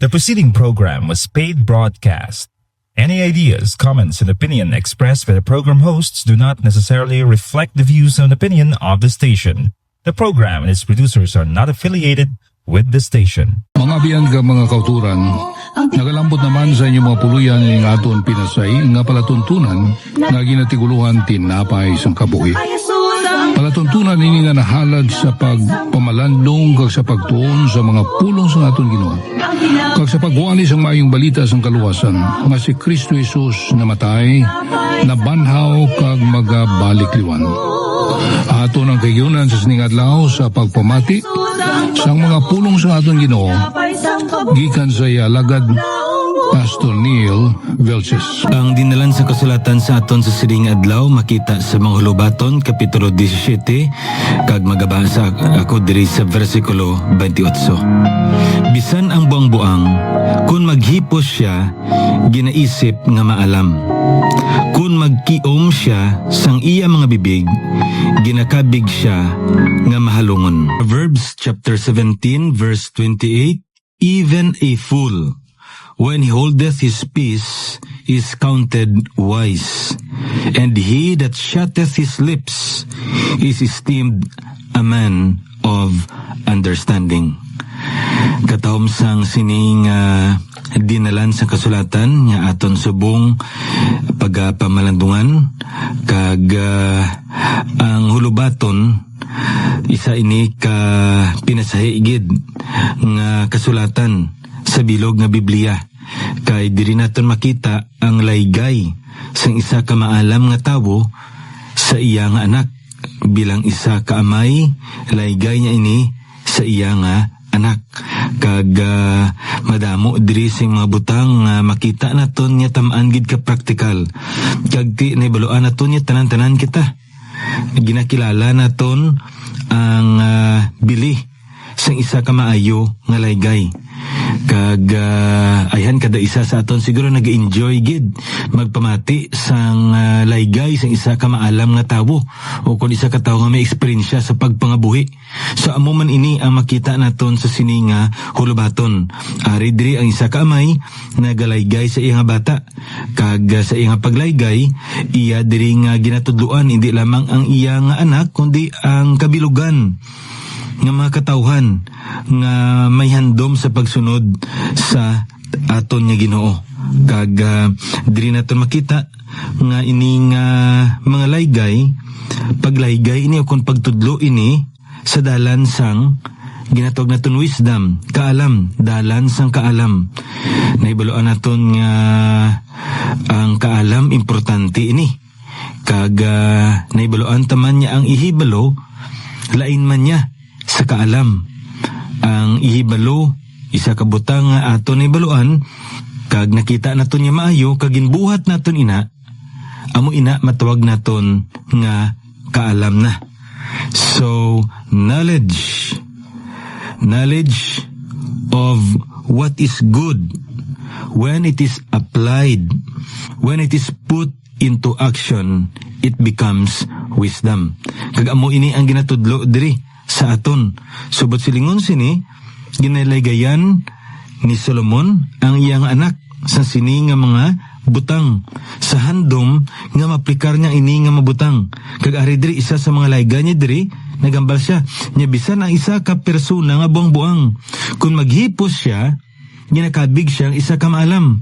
The preceding program was paid broadcast. Any ideas, comments, and opinion expressed by the program hosts do not necessarily reflect the views and opinion of the station. The program and its producers are not affiliated with the station. Mga biyangga mga kauturan, nagalambot naman sa inyong mga puluyan ng aton pinasay nga palatuntunan nga ginatiguluhan tinapay sang kabuhi. Palatuntunan ini nga nahalad sa pagpamalandong kag sa pagtuon sa mga pulong sa aton Ginoo. Kag sa pagwali sang maayong balita sang kaluwasan nga si Kristo Jesus namatay, nabanhaw kag magabalik liwan. Aton ang kayunan sa sining adlaw sa pagpamati sang mga pulong sa aton Ginoo gikan sa alagad Pastor Neil Velces. Ang dinalan sa kasulatan sa aton sa sining adlaw makita sa mga Hulubaton kapitulo 17 kag magabasa ako diri sa bersikulo 28. Bisan ang buang-buang kun maghipos siya ginaisip nga maalam. Kun magkiom siya sang iya mga bibig ginakabig siya nga mahalungon. Proverbs chapter 17 verse 28. Even a fool, when he holdeth his peace, is counted wise, and he that shutteth his lips is esteemed a man of understanding. Katawom sang sining dinalan sa kasulatan nga aton subong pagpamalandungan kag ang Hulubaton isa ini ka pinasahigid nga kasulatan sa bilog nga Biblia kay diri naton makita ang laygay sang isa ka maalam nga tawo sa iya nga anak bilang isa ka amay laygay niya ini sa iya nga anak kag madamo diri sing mga butang makita naton nya tam-an gid ka praktikal kag ti nahibaluan naton nya tanan-tanan kita ginakilala naton ang bili sang isa ka maayo nga laygay kag ayan kada isa sa aton siguro nag-enjoy gid magpamati sang laygay sang isa ka maalam nga tawo o kun isa ka tawo nga may eksperyensya sa pagpangabuhi. So amo man ini ang makita naton sa sining Hulubaton. Ari diri ang isa ka amay nagalaygay sa iya nga bata kag sa iya nga paglaygay iya diri nga ginatudloan hindi lamang ang iya nga anak kundi ang kabilugan nga mga katawhan nga may handom sa pagsunod sa aton nga Ginoo. Kag diri naton makita nga ining mga laygay, paglaygay ini o kung pagtudlo ini sa dalan sang ginatawag naton wisdom, kaalam, dalan sang kaalam. Nahibaluan naton nga ang kaalam importante ini. Kag nahibaluan taman niya ang ihibalo, lain man niya sa kaalam. Ang ihibalo isa ka butang nga aton ibaluan kag nakita naton niya maayo kag ginbuhat naton ina amo ina matawag naton nga kaalam na. So knowledge of what is good when it is applied, when it is put into action, it becomes wisdom. Kag amo ini ang ginatudlo diri sa aton. Subot silingon sini, ginalaygayan ni Solomon ang iyang anak sa sini nga mga butang sa handom nga maplikar niya ini nga mabutang. Kag ari diri isa sa mga layga niya diri nagambal siya nya bisan ang isa ka persona nga buang-buang kun maghipos siya ginakabig siya ang isa ka maalam.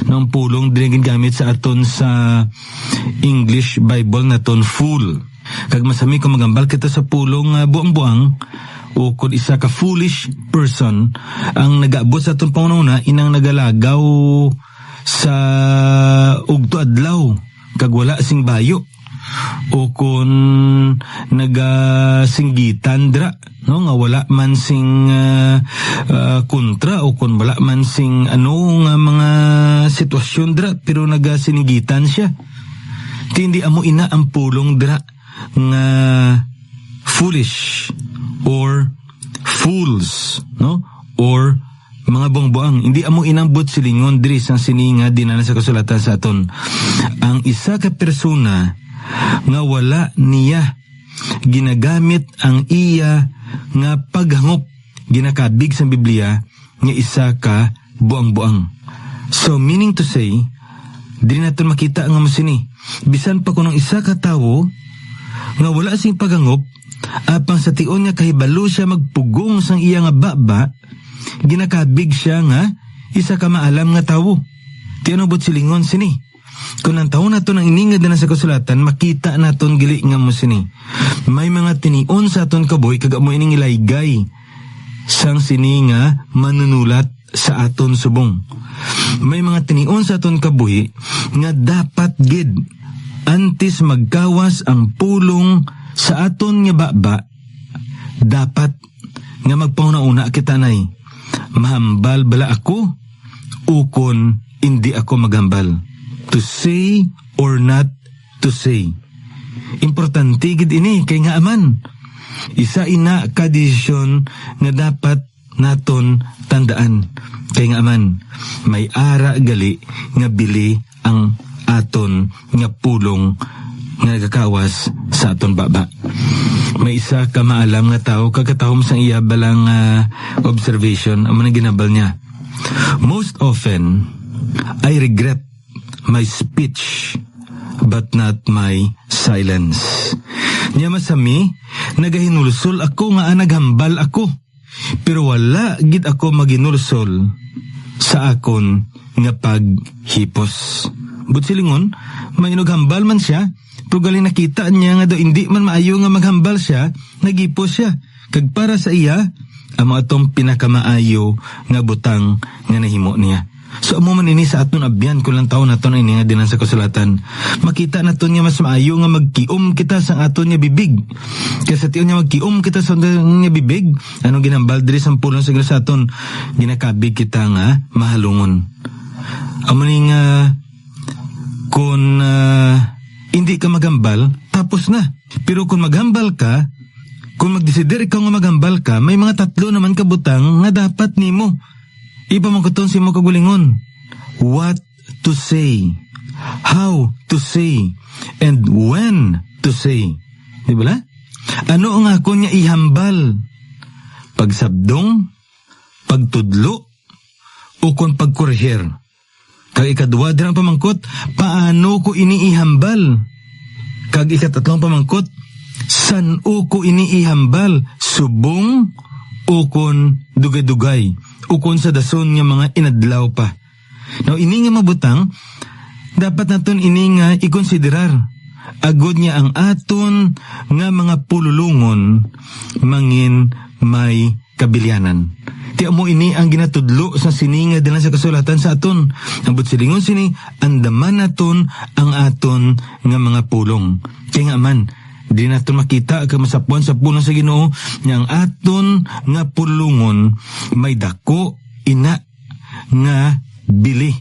Nang pulong diri gingamit sa aton sa English Bible naton fool. Kag masami kung magambal kita sa pulong buang-buang o kung isa ka foolish person ang nag-aabot sa atong pangununa inang nagalagaw sa ugto adlaw kag wala sing bayo o kung nagasinggitan dra no nga wala man sing kontra o kung wala man sing nga mga sitwasyon dra pero nagasinigitan siya hindi amo ina ang pulong dra nga foolish or fools no or mga buang-buang. Hindi amo inambot silingon diri sang sininga dinala sa kasulatan sa aton. Ang isa ka persona nga wala niya ginagamit ang iya nga paghangop ginakabig sa Biblia nga isa ka buang-buang. So meaning to say, di natin makita nga mo sini. Bisan pa kunong isa ka tawo nga wala sing pagangop, apang sa tion niya kahibalo siya magpugong sang iya nga baba, ginakabig siya nga isa ka maalam nga tawo. Tianobot silingon sini. Kung ang taon nato ng iningad na sa kasulatan, makita naton gili nga mo sini. May mga tinion sa aton kaboy kaga mo ining ilaygay sang sini nga manunulat sa aton subong. May mga tinion sa aton kabuhi nga dapat gid antes magkawas ang pulong sa aton nga baba, dapat nga magpauna-una kita nay. Mahambal bala ako ukon hindi ako maghambal. To say or not to say. Importante gid ini kay nga aman. Isa ina ka desisyon nga dapat naton tandaan. Kay nga aman, may ara gali nga bili ang aton nga pulong nga nagakawas sa aton baba. May isa ka maalam nga tao kagkatahom sang iya balang observation amo na ginabal niya. Most often, I regret my speech but not my silence. Nya masami, nagahinulsol ako nga naghambal ako. Pero wala gid ako maginulsol sa akon nga paghipos. Butsilingon, may inughambal man siya, pero galing nakita niya nga daw hindi man maayo nga maghambal siya, nagipos siya. Kag para sa iya, amo atong pinakamaayo nga butang nga nahimo niya. So amo man ini sa aton abyan kung lang taon naton ini nga dinan sa kasulatan. Makita naton nga mas maayo nga magkiom kita sa aton nga bibig. Kasi tiyon nga magkiom kita sa aton nga bibig, anong ginambal diri sa pulong sa aton, ginakabig kita nga mahalungon. Amo ni nga kung hindi ka magambal, tapos na. Pero kung maghambal ka, kung magdesider ka nga maghambal ka, may mga tatlo naman kabutang nga dapat nimo. Iba man kuton si mo kagulingon. What to say, how to say, and when to say. Di ba? Ano ang ako niya ihambal? Pagsabdong, pagtudlo, o kung pagkurher. Kag ikadwa din ang pamangkot, paano ko iniihambal? Kag ikatatlong pamangkot, san o ko iniihambal? Subong, o kon dugay-dugay. Ukon sa dason nga mga inadlaw pa. Now, ini nga mabutang, dapat naton ini nga ikonsiderar. Agod niya ang aton nga mga pululungon, mangin may kabilianan. Ti amo ini ang ginatudlo sa sininga dinan sa kasulatan sa aton. Ang butsilingon sini, andaman naton ang aton nga mga pulong. Kaya nga man, di natin makita ka masapuan sa pulong sa Ginoo yang aton nga pulungon may dako ina nga bili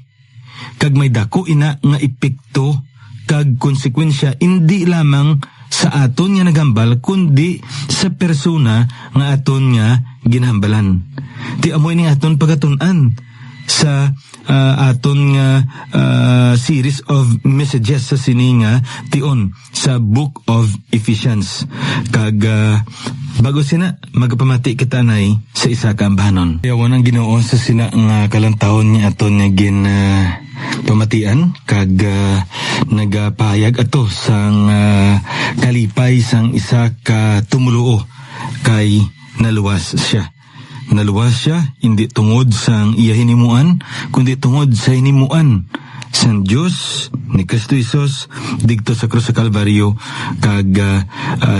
kag may dako ina nga epekto kag konsekwensya hindi lamang sa aton nga naghambal kundi sa persona nga aton nga ginhambalan. Ti amoy ning aton pagatun-an sa aton nga series of messages sa sininga tion sa Book of Ephesians. Kag bago sina magpamati kita nay sa isa ka ambanon. Yawan ang Ginoo sa sina nga kalantawon ni aton nga pamatian kag nagapahayag ato sang kalipay sang isa ka tumuluo kay naluwas siya. Naluwas siya, hindi tungod sang iya hinimuan, kundi tungod sa hinimuan sang Diyos ni Kristo Jesus digto sa krus sa Kalbaryo. Kag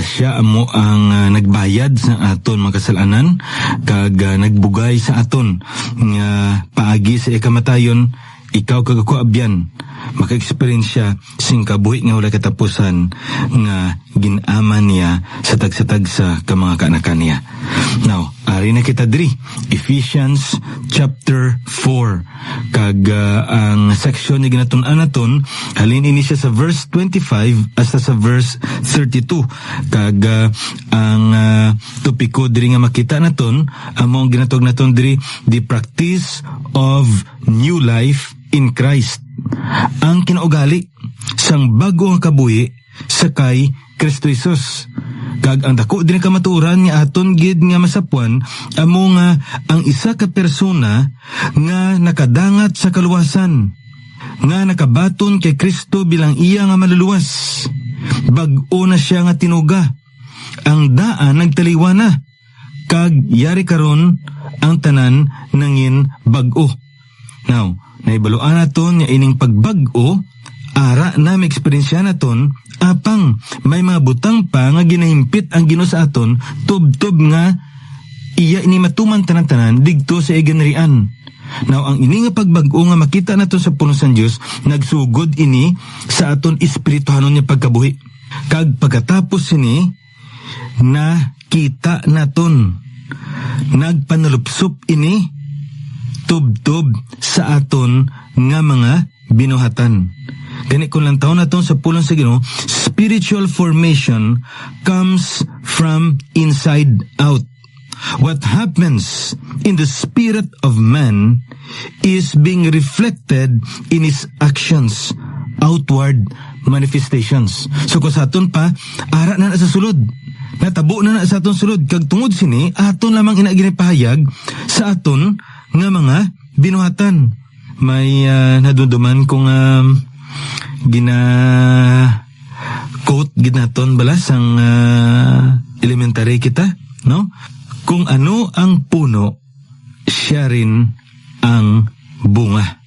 siya amo ang nagbayad sa aton mga kasalanan, kag nagbugay sa aton nga paagi sa ikamatayon. Ikaw kag ako abyan maka-experience sing kabuhi nga wala katapusan nga ginaman niya sa tagsa-tagsa ka mga kanakan niya. Now, ari na kita diri Ephesians chapter 4 kag ang section ni ginatun-an naton halin ini siya sa verse 25 hasta sa verse 32 kag ang topiko diri nga makita naton among ginatog naton diri the practice of new life in Christ, ang kinaugali sang bago ang kabuhi sa kay Kristo Jesus. Kag ang dako din kamatuoran nga aton gid nga masapuan amo nga ang isa ka persona nga nakadangat sa kaluwasan, nga nakabaton kay Kristo bilang iya nga maluluwas. Bag-o na siya nga tinuga, ang daan nagtaliwa na, kag yari karon ang tanan nangin bag-o. Now, naibaluan naton nga ining pagbag-o, ara na may eksperyensya naton, apang may mga butang pa nga ginahimpit ang Ginoo sa aton, tub-tub nga iya ini matuman tanan-tanan digto sa iganrian. Now, ang ini nga pagbag-o nga makita naton sa puno sa Dios, nagsugod ini sa aton espirituhanon nga pagkabuhi. Kag pagkatapos ini, nakita naton, nagpanalupsop ini, tub-tub sa aton nga mga binuhatan. Gani kung lang taon naton sa pulong sa Ginoo, spiritual formation comes from inside out. What happens in the spirit of man is being reflected in his actions, outward manifestations. So kung sa aton pa, ara na sa sulod. Natabo na sa aton sulod. Kag tungod sini, aton lamang inaginipahayag sa aton nga mga binuhatan. May nadunduman kung quote ginaton balas ang elementary kita, no? Kung ano ang puno, siya rin ang bunga.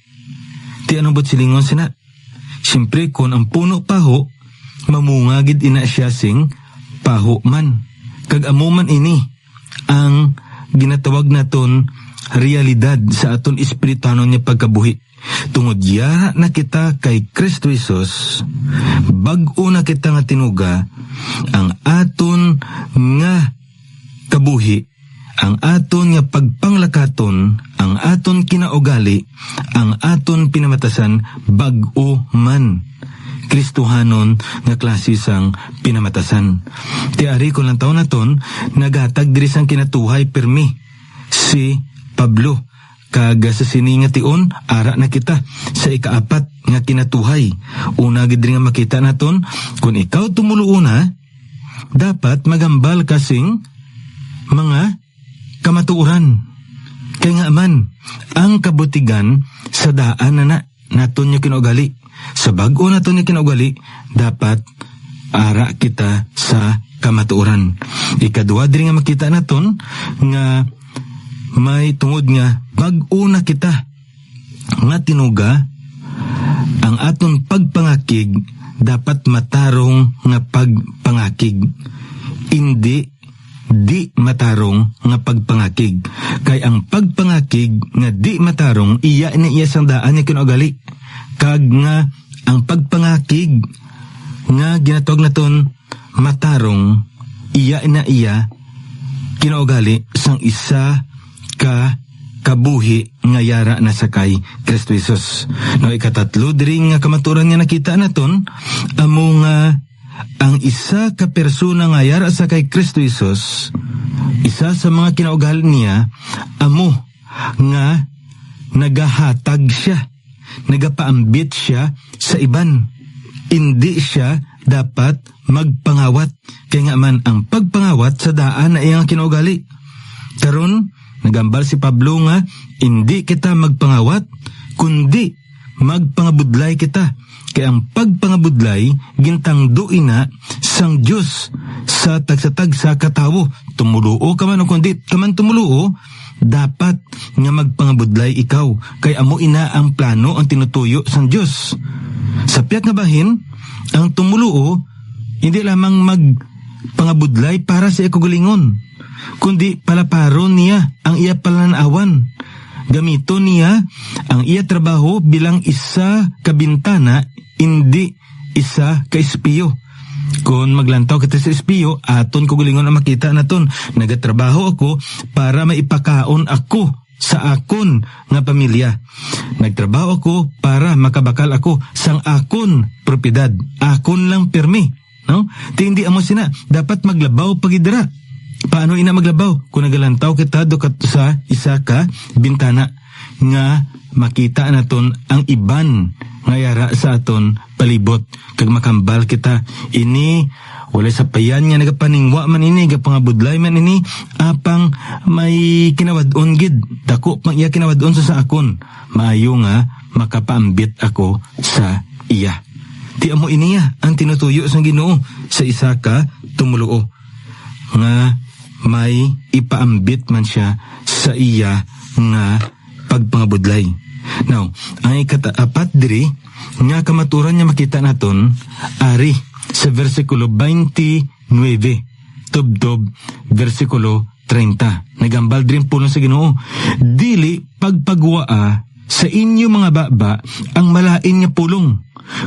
Ti ano ba't silingon sina? Siyempre kung ang puno paho, mamungagid ina siya sing paho man. Kag amuman ini ang ginatawag naton realidad sa aton espirituhanon niya pagkabuhi. Tungod yara na kita kay Kristo Jesus, bag-o na kita nga tinuga, ang aton nga kabuhi, ang aton nga pagpanglakaton, ang aton kinaugali, ang aton pinamatasan, bag-o man. Kristohanon nga klase sang pinamatasan. Tiari ko lang taon naton, naghatag diri sang kinatuhay permi si Pablo. Kag sa sini nga tion, ara na kita sa ikaapat nga kinatuhay. Una gid nga makita naton, kung ikaw tumuluuna, dapat magambal kasing mga kamatuoran. Kaya nga man, ang kabutigan sa daan na naton niya kinaugali. Sa bag-o naton niya kinaugali, dapat ara kita sa kamatuoran. Ikadua din nga makita naton nga may tungod nga bag-o na kita nga tinuga, ang aton pagpangakig dapat matarong nga pagpangakig, hindi di matarong nga pagpangakig. Kay ang pagpangakig nga di matarong, iya na iya sang daan niya kinaugali. Kag nga ang pagpangakig nga ginatawag naton matarong, iya na iya kinaugali sang isa ka kabuhi nga yara na sakay Kristo Jesus. No, ikatatlo diri nga kamaturan nga nakita naton, amo nga ang isa ka persona nga yara sakay Kristo Jesus, isa sa mga kinaugali niya, amo nga nagahatag siya, nagapaambit siya sa iban. Hindi siya dapat magpangawat. Kaya nga man ang pagpangawat sa daan na iyang kinaugali. Karon nagambal si Pablo nga, hindi kita magpangawat, kundi magpangabudlay kita. Kaya ang pagpangabudlay, gintangduin na sang Diyos sa tagsatag sa katawo. Tumuluo ka man o kundi ka man tumuluo, dapat nga magpangabudlay ikaw. Kaya amo ina ang plano, ang tinutuyo sang Diyos. Sa piyak nga bahin, ang tumuluo, hindi lamang magpangabudlay para sa ikagulingon, kundi palaparon niya ang iya palanaawan. Gamito niya ang iya trabaho bilang isa ka bintana, hindi isa ka espiyo. Kung maglantaw kita sa espiyo, aton ko gulingon ang makita naton. Nagatrabaho ako para maipakaon ako sa akon nga pamilya. Nagtrabaho ako para makabakal ako sang akon propiedad. Akon lang permi. No? Hindi amo sina. Dapat maglabaw pagidira. Paano ina maglabaw? Kung nagalantaw kita dukat sa isa ka bintana nga makita naton ang iban ngayara sa aton palibot kag makambal kita ini wala sa payan nga nagapaningwa man ini gapangabudlay man ini apang may kinawad-on gid dako pang iya kinawad-on sa akon maayo nga makapaambit ako sa iya. Ti amo iniya ang tinutuyo sa Ginoo sa isa ka tumuluo nga may ipaambit man siya sa iya nga pagpangabudlay. Now, ang ikataapat diri nga kamaturan nga makita naton ari sa versikulo 29 tubdob versikulo 30. Nagambal diri pulong sa Ginoo, dili pagpagwaa sa inyo mga baba ang malain nga pulong,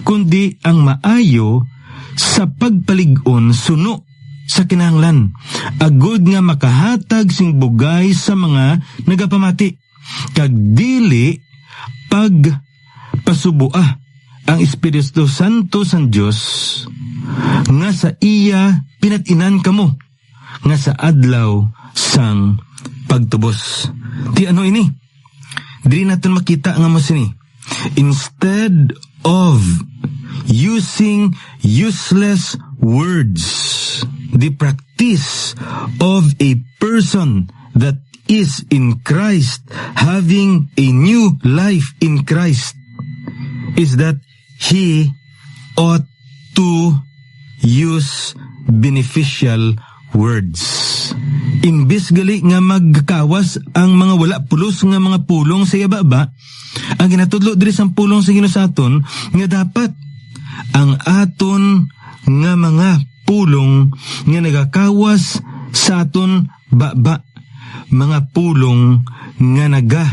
kundi ang maayo sa pagpalig-on suno sa kinahanglan, agud nga makahatag sing bugay sa mga nagapamati, kag dili pagpasubua ang Espiritu Santo sang Dios nga sa iya pinat-inan kamo nga sa adlaw sang pagtubos. Ti ano ini? Diri natin makita nga mas ini. Instead of using useless words, the practice of a person that is in Christ, having a new life in Christ, is that he ought to use beneficial words. Imbis gali nga magkawas ang mga wala pulos nga mga pulong sa yababa, ang ginatudlo diri sa pulong sa Ginoo sa aton nga dapat ang aton nga mga pulong nga nagakawas sa aton baba, mga pulong nga naga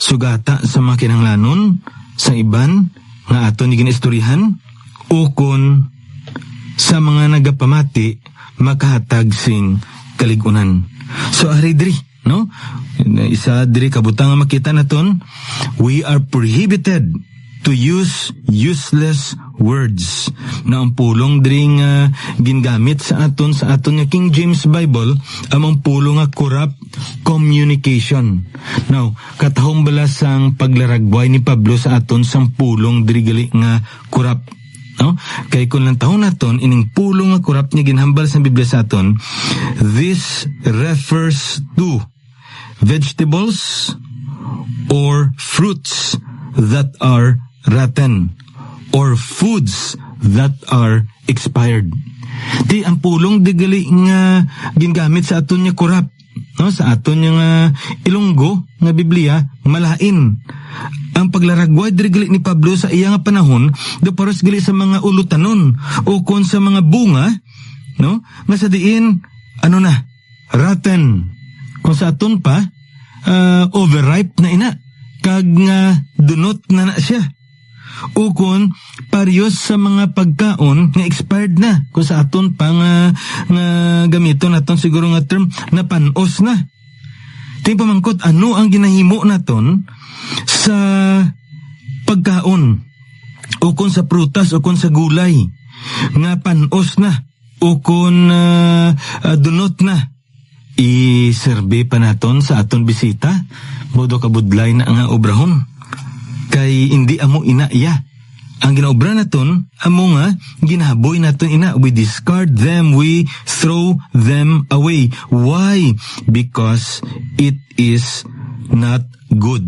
sugata sa mga kinahanglanon sa iban nga aton ginistoryahan o kon sa mga nagapamati makahatag sing kaligunan. So ari diri, no? Isa diri kabutang nga makita naton, we are prohibited to use useless words. Na ang pulong diri nga gingamit sa aton nga King James Bible, among pulong nga corrupt communication. Now, katahong balas ang paglaragway ni Pablo sa aton sang pulong diri gali nga corrupt. No? Kay kung lang taon naton ining pulong nga corrupt niya ginhambal sa Biblia sa aton, this refers to vegetables or fruits that are rotten or foods that are expired. Di ang pulong digali nga gingamit sa aton nga corrupt, no? Sa aton nga Ilonggo nga Biblia malain. Ang paglaragway diri ni Pablo sa iya nga panahon daparos gali sa mga ulutanon o kon sa mga bunga, no? Nga sa diin ano na rotten, kung sa aton pa overripe na ina kag nga dunot na siya, o kon paryos sa mga pagkaon nga expired na, kung sa aton pa nga gamiton naton siguro nga term na panos na. Ting pamangkot ano ang ginahimo naton sa pagkaon o kon sa prutas o kon sa gulay nga panos na o kon dunot na, iserbe pa naton sa aton bisita modo kabudlay na nga obrahon kay hindi amo ina iya ang ginaobra naton, amo nga ginahaboy naton ina, we discard them, we throw them away. Why? Because it is not good.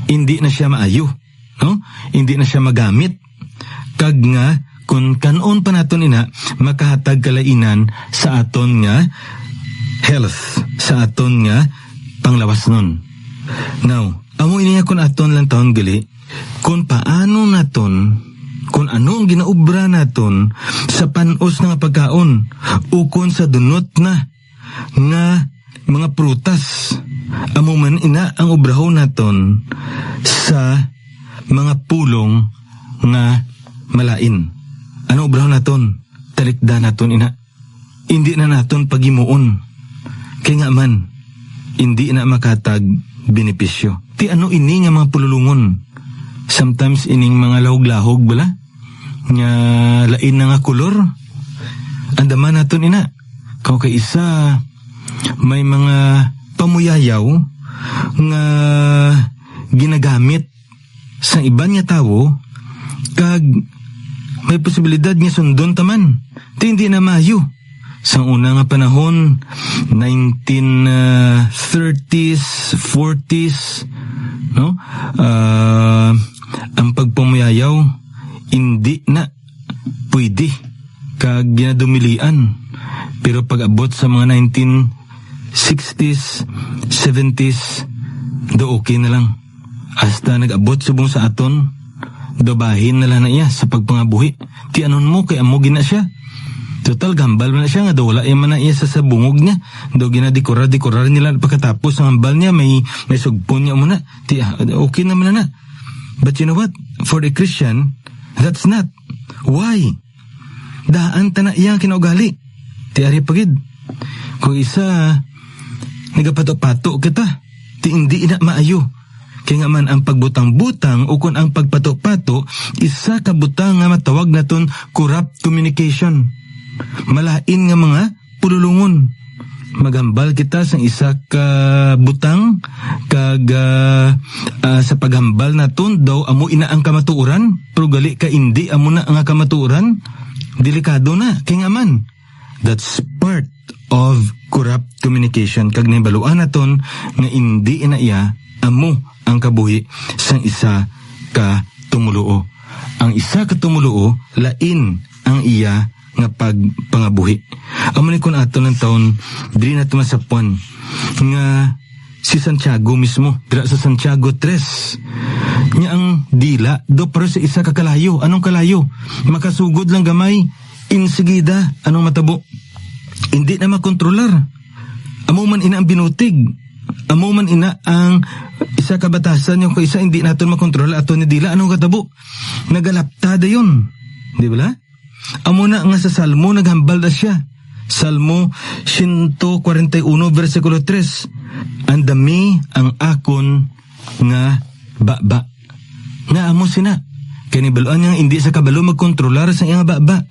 Hindi na siya maayo, no? Hindi na siya magamit. Kag nga kung kanon pa naton ina makahatag kalainan sa aton nga health, sa aton nga panglawas nun. Now, amo ini kun aton lang taon gali kung paano naton, kung ano ang ginaobra naton sa panos nga pagkaon o kung sa dunot na nga mga prutas, amo man ina ang obrahon naton sa mga pulong nga malain. Ano obrahon naton? Talikda naton ina. Hindi na naton pagimuon. Kaya nga man, hindi na makatag benepisyo. Ti ano ini nga mga pululungon? Sometimes ining mga lahog-lahog bala nga lain na nga kolor. Andaman naton ina. Kau kay isa may mga pamuyayaw nga ginagamit sa iban nga tawo Kag may posibilidad nga sundon taman. Ti hindi na maayo. Sa una nga panahon, 1930s, 40s, no? Ang pagpamuyayaw, hindi na pwede. Kag ginadumilian. Pero pag-abot sa mga 1960s, 70s, do okay na lang. Hasta nag-abot subong sa aton, do bahin na lang na iya sa pagpangabuhi. Ti anon mo, kay amo gina siya. Total, gambal na siya nga, do wala man na iya sa bungog niya. Do ginadikorar nila pagkatapos ang hambal niya, may sugpon niya muna. Ti, okay naman na. But you know what? For a Christian, that's not. Why? Daan ta na iya kinaugali. Ti ari pagid. Kung isa, nagapato-pato kita, ti hindi ina maayo. Kaya nga man ang pagbutang-butang o kung ang pagpato-pato, isa ka butang nga matawag naton corrupt communication. Malain nga mga pululungon. Magambal kita sa isa ka butang, kag sa paghambal naton daw amo ina ang kamatuoran, pero gali ka hindi amo na ang kamatuoran. Delikado na, kaya nga man. That's part of corrupt communication. Kag nahibaluan naton nga hindi inaiya amo ang kabuhi sang isa ka tumuluo. Ang isa ka tumuluo, lain ang iya nga pagpangabuhi. Amo ni kun ato ng taon, diri na tumasapuan nga si Santiago mismo, dira sa Santiago 3. Nya ang dila, do pero sa isa ka kalayo. Anong kalayo? Makasugod lang gamay, insigida, anong matabo? Hindi na makontrolar. Amo man ina ang binutig. Amo man ina ang isa ka batasan yung isa hindi natin makontrol ato ni dila. Anong katabo? Nagalaptada yun. Di ba? Amo na nga sa Salmo naghambal na siya. Salmo 141 versikulo 3. Andami ang akon nga baba. Nga amo sina. Kanibaluan niya hindi sa kabalo magkontrolar sa iyang baba.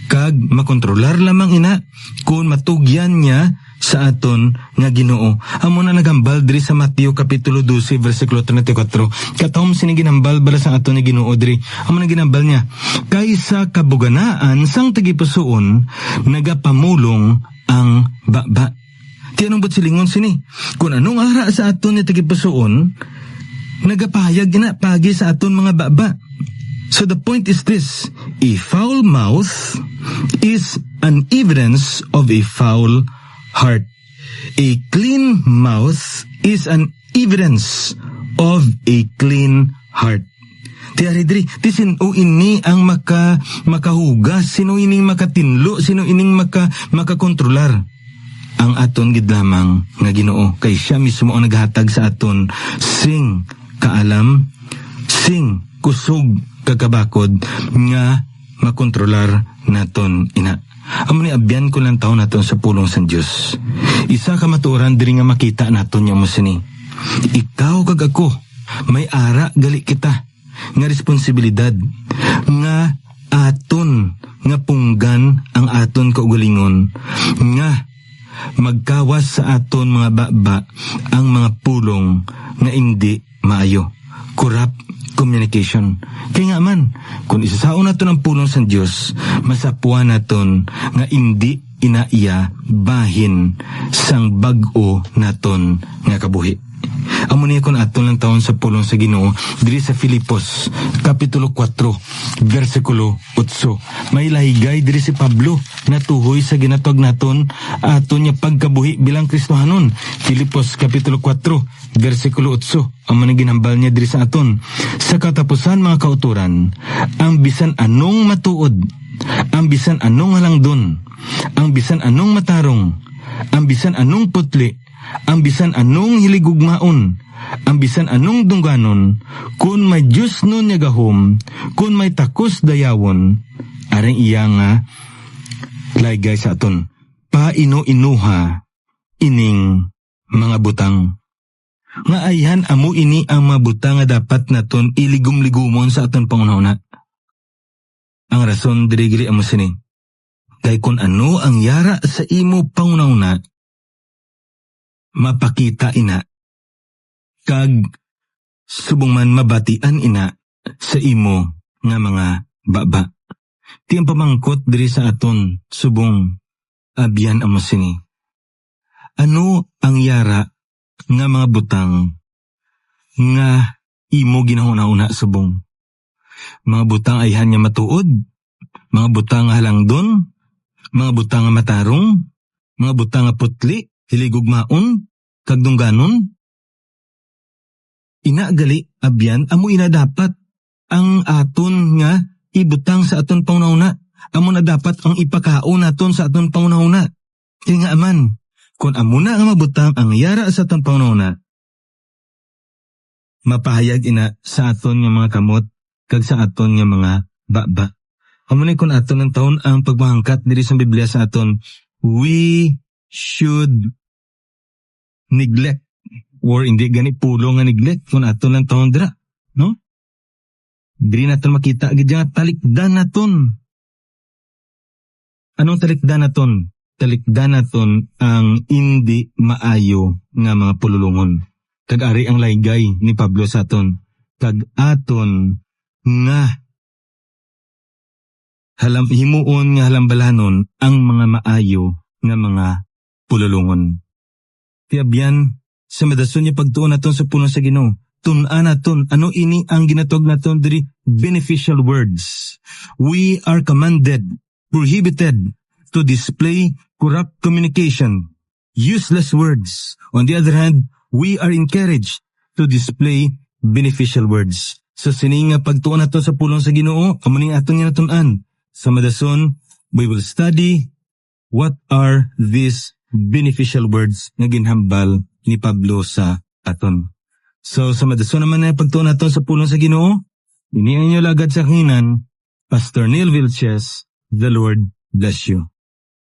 Kag makontrolar lamang ina kung matugyan niya sa aton nga Ginoo. Amo na nagambal diri sa Mateo kapitulo 12 versikulo 34. Katawom sini ginambal bala sa aton ni Ginoo diri. Amo na ginambal niya. Kaysa kabuganaan sang tagipusoon nagapamulong ang baba. Ti anong but silingon sini? Kung anong ara sa aton ni tagipusoon nagapahayag ina pagi sa aton mga baba. So the point is this: a foul mouth is an evidence of a foul heart. A clean mouth is an evidence of a clean heart. Tiari diri, ti sino ini ang makahugas, sino ining makatinlo, sino ining makakontrolar. Ang aton gid lamang nga Ginoo, kay siya mismo ang naghatag sa aton sing kaalam, sing kusog kakabakod nga makontrolar naton ina. Amo ni abyan ko lang taon naton sa pulong sa Dios. Isa ka matuoran diri nga makita naton yang musini. Ikaw kag ako may ara gali kita nga responsibilidad nga aton nga punggan ang aton kaugalingon nga magkawas sa aton mga baba ang mga pulong nga hindi maayo. Corrupt communication. Kaya nga man, kung isasaon natin ang pulong sa Diyos, masapuan natin nga hindi inaiya bahin sang bag-o naton nga kabuhi. Amo niya kung aton lang taon sa pulong sa Ginoo diri sa Filipos kapitulo 4 versikulo 8. May lahigay diri si Pablo na tuhoy sa ginatawag naton aton nga pagkabuhi bilang Kristohanon. Filipos kapitulo 4 versikulo 8. Amo na ginambal niya diri sa aton. Sa katapusan mga kauturan, ang bisan anong matuod, ang bisan anong halangdon, ang bisan anong matarong, ang bisan anong putli, ang bisan anong hiligugmaon, ang bisan anong dungganon, kun may Diyos nun nyagahom, kun may takos dayawon, aring iya nga laygay sa aton, paino-inuha ining mga butang. Nga ayhan amo ini ang mga butang nga dapat naton iligum-ligumon sa aton pangunahuna. Ang rason diri amo sini, kay kun ano ang yara sa imo pangunahuna, mapakita ina, kag subong man mabatian ina sa imo nga mga baba. Ti ang pamangkot diri sa aton subong abyan amo sini. Ano ang yara nga mga butang nga imo ginahuna-una subong? Mga butang ay hanya matuod, mga butang nga halangdon, mga butang nga matarong, mga butang nga putli, hiligugmaon, kagdungganon. Ina gali abyan amo ina dapat ang aton nga ibutang sa aton pangunahuna. Amo na dapat ang ipakaon naton sa aton pangunahuna. Kaya nga aman, kung amo na nga mabutang ang yara sa aton pangunahuna, mapahayag ina sa aton nga mga kamot kag sa aton nga mga baba. Amo ni kun aton ang taon ang pagmahangkat diri sa Biblia sa aton, we should neglect or hindi gani pulo nga neglect kun aton lang taon dira, no? Diri naton makita gid nga talikdan naton. Anong talikdan naton? Talikdan naton ang hindi maayo nga mga pululungon. Kag ari ang laygay ni Pablo sa aton. Kag aton nga himuon nga halambalanon ang mga maayo nga mga pululungon. Tiabyan, sa madason niya pagtuon naton sa puno sa Ginoo, tun-an naton ano ini ang ginatawag naton diri beneficial words. We are commanded, prohibited to display corrupt communication, useless words. On the other hand, we are encouraged to display beneficial words. So sining nga pagtuon naton sa pulong sa Ginoo, amo ning aton nga natun-an. Sa madason, we will study what are these beneficial words nga ginhambal ni Pablo sa aton. So sa madason naman na pagtuon naton sa pulong sa Ginoo, ini ang inyo lagad sa kanginan, Pastor Neil Vilches. The Lord bless you.